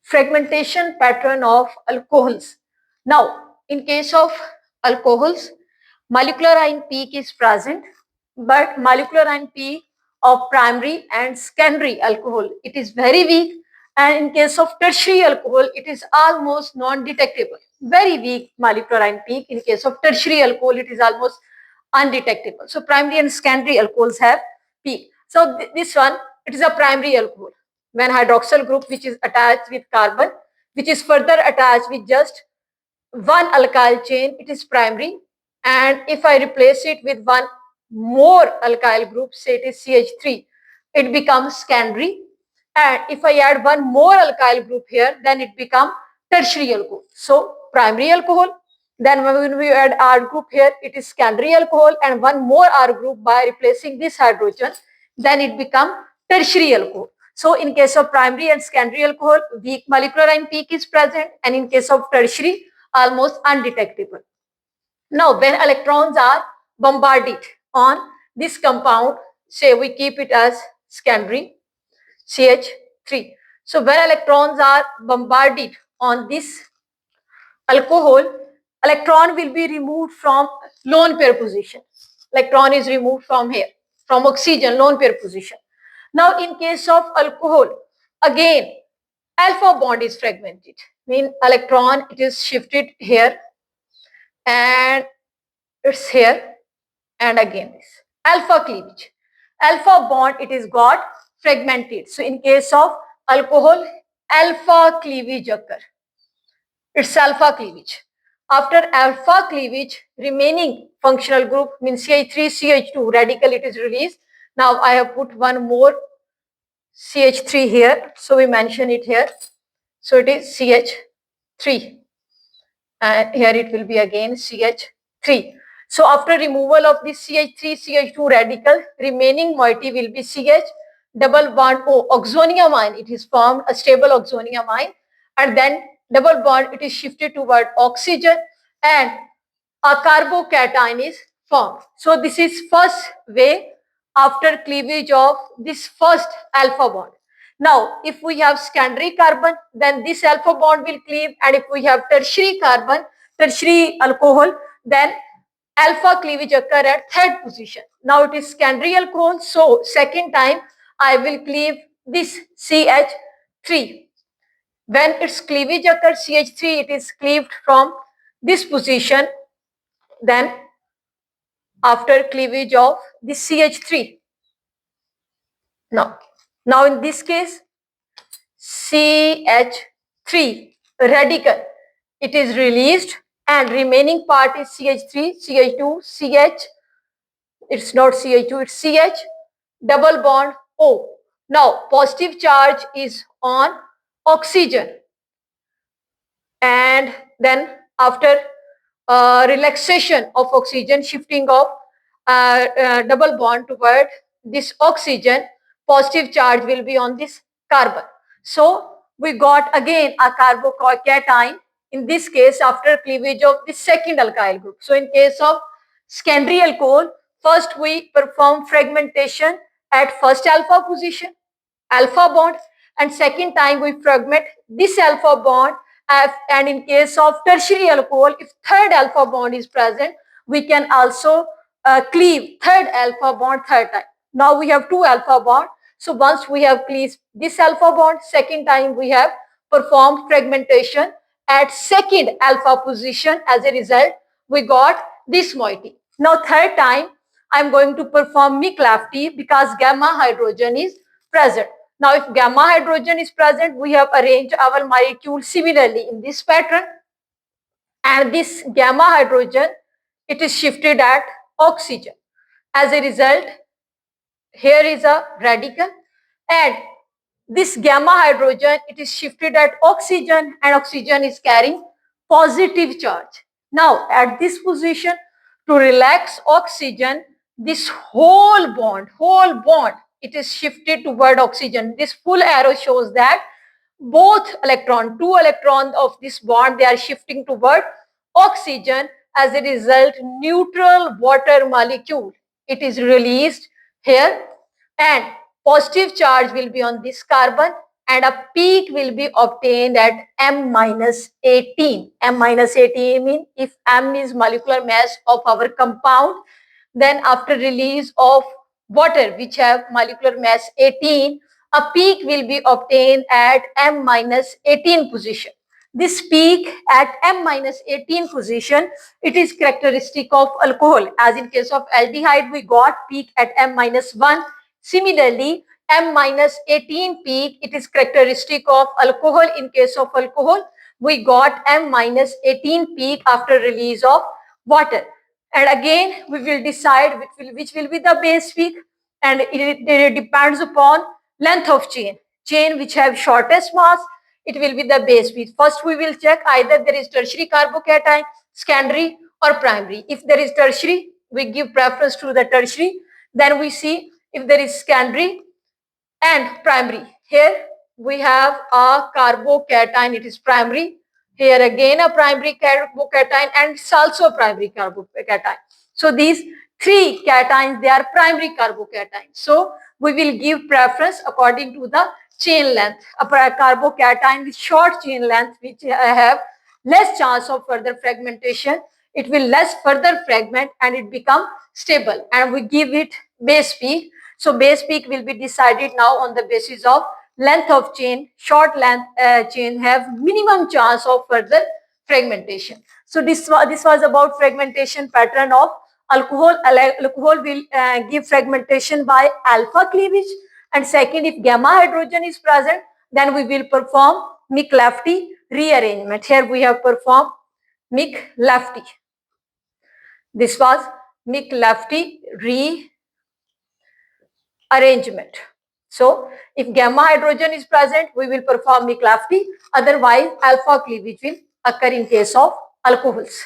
fragmentation pattern of alcohols. Now, in case of alcohols, molecular ion peak is present, but molecular ion peak of primary and secondary alcohol, it is very weak, and in case of tertiary alcohol, it is almost non-detectable. Very weak molecular ion peak. In case of tertiary alcohol, it is almost undetectable. So primary and secondary alcohols have peak. So this one, it is a primary alcohol. When hydroxyl group which is attached with carbon, which is further attached with just one alkyl chain, it is primary. And if I replace it with one more alkyl group, say it is CH3, it becomes secondary. And if I add one more alkyl group here, then it becomes tertiary alcohol. So primary alcohol. Then when we add R group here, it is secondary alcohol, and one more R group by replacing this hydrogen, then it becomes tertiary alcohol. So in case of primary and secondary alcohol, weak molecular ion peak is present, and in case of tertiary, almost undetectable. Now, when electrons are bombarded on this compound, say we keep it as secondary CH3. So when electrons are bombarded on this alcohol, electron will be removed from lone pair position. Electron is removed from here, from oxygen, lone pair position. Now, in case of alcohol, again, alpha bond is fragmented. Mean electron, it is shifted here, and it's here, and again this. Alpha cleavage. Alpha bond, it is got fragmented. So, in case of alcohol, alpha cleavage occur. It's alpha cleavage. After alpha cleavage, remaining functional group means CH3, CH2 radical, it is released. Now I have put one more CH3 here, so we mention it here. So it is CH3, and here it will be again CH3. So after removal of this CH3, CH2 radical, remaining moiety will be CH double bond O, oxonium ion, it is formed, a stable oxonium ion, and then double bond, it is shifted toward oxygen, and a carbocation is formed. So this is first way after cleavage of this first alpha bond. Now, if we have secondary carbon, then this alpha bond will cleave, and if we have tertiary carbon, tertiary alcohol, then alpha cleavage occur at third position. Now it is secondary alcohol, so second time I will cleave this CH3. When its cleavage occurs CH3, it is cleaved from this position, then after cleavage of this CH3. Now in this case, CH3 radical, it is released, and remaining part is CH3, CH2, CH, it's not CH2, it's CH, double bond O. Now positive charge is on oxygen, and then after relaxation of oxygen, shifting of double bond toward this oxygen, positive charge will be on this carbon. So we got again a carbocation, in this case after cleavage of the second alkyl group. So in case of secondary alcohol, first we perform fragmentation at first alpha position, alpha bond, and second time we fragment this alpha bond, and in case of tertiary alcohol, if third alpha bond is present, we can also cleave third alpha bond third time. Now we have two alpha bond. So once we have cleaved this alpha bond, second time we have performed fragmentation at second alpha position. As a result, we got this moiety. Now third time I am going to perform McLafty because gamma hydrogen is present. Now if gamma hydrogen is present, we have arranged our molecule similarly in this pattern, and this gamma hydrogen, it is shifted at oxygen. As a result, here is a radical, and this gamma hydrogen, it is shifted at oxygen, and oxygen is carrying positive charge. Now at this position, to relax oxygen, this whole bond, it is shifted toward oxygen. This full arrow shows that both two electrons of this bond, they are shifting toward oxygen. As a result, neutral water molecule, it is released here, and positive charge will be on this carbon, and a peak will be obtained at m minus 18. M minus 18 means if m is molecular mass of our compound, then after release of water which have molecular mass 18, a peak will be obtained at m minus 18 position. This peak at m minus 18 position, it is characteristic of alcohol. As in case of aldehyde, we got peak at m minus 1. Similarly, m minus 18 peak, it is characteristic of alcohol. In case of alcohol, we got m minus 18 peak after release of water. And again, we will decide which will be the base peak, and it depends upon length of chain. Chain which have shortest mass, it will be the base peak. First, we will check either there is tertiary carbocation, secondary or primary. If there is tertiary, we give preference to the tertiary. Then we see if there is secondary and primary. Here we have a carbocation, it is primary. Here again a primary carbocation, and it's also primary carbocation. So these three cations, they are primary carbocations. So we will give preference according to the chain length. A carbocation with short chain length, which have less chance of further fragmentation, it will less further fragment and it become stable, and we give it base peak. So base peak will be decided now on the basis of length of chain. Short length chain have minimum chance of further fragmentation. So this was about fragmentation pattern of alcohol. Alcohol will give fragmentation by alpha cleavage, and second, if gamma hydrogen is present, then we will perform Mick-Lafferty rearrangement. Here we have performed Mick-Lafferty. This was Mick-Lafferty rearrangement. So if gamma hydrogen is present, we will perform Mick-Lafferty. Otherwise, alpha cleavage will occur in case of alcohols.